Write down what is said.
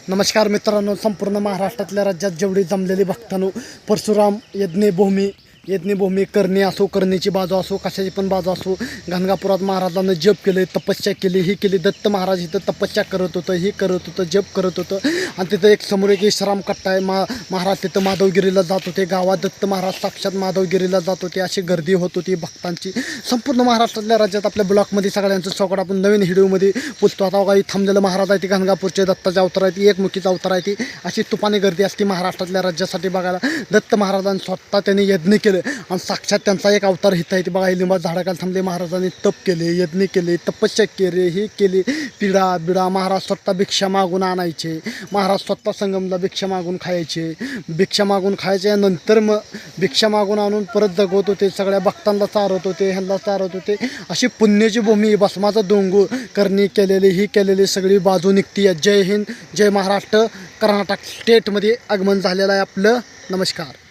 नमस्कार मित्रांनो, संपूर्ण महाराष्ट्रातल्या राज्यात जेवढी जमलेली भक्तांनो, परशुराम यज्ञभूमी करणी असो, करणीची बाजू असो, कशाची पण बाजू असो, गाणगापुरात महाराजांना जप केले, तपस्या केली, ही केली. दत्त महाराज इथं तपस्या करत होतं, ही करत होतं, जप करत होतं. आणि तिथं एक समोर एक विश्राम कट्टा आहे. महाराज तिथं माधवगिरीला जात होते. गावात दत्त महाराज साक्षात माधवगिरीला जात होते. अशी गर्दी होत होती भक्तांची. संपूर्ण महाराष्ट्रातल्या राज्यात आपल्या ब्लॉकमध्ये सगळ्यांचं चौकट आपण नवीन व्हिडिओमध्ये पोचतो. आता काही थांबलेलं महाराज आहे, ती गाणगापूरचे दत्ताचे अवतार आहे, ती एकमुखीचा अवतार आहे. ती अशी तुफानी गर्दी असते महाराष्ट्रातल्या राज्यासाठी बघायला. दत्त महाराजांनी स्वतः त्यांनी यज्ञ केले आणि साक्षात त्यांचा एक अवतार हित आहे. ती बघा, लिंबा झाडाखाली थांबले, महाराजांनी तप केले, यज्ञ केले, तपस्या केले, ही केली. पिढा महाराज स्वतः भिक्षा मागून आणायचे, महाराज स्वतः संगमला भिक्षा मागून खायचे, भिक्षा मागून खायचे. नंतर मग भिक्षा मागून आणून परत जगवत होते, सगळ्या भक्तांना चारत होते, ह्यांना चारत होते. अशी पुण्याची भूमी, भस्माचा डोंगर करणी केलेली, ही केलेली सगळी बाजू निघती आहे. जय हिंद, जय महाराष्ट्र. कर्नाटक स्टेटमध्ये आगमन झालेलं आहे आपलं. नमस्कार.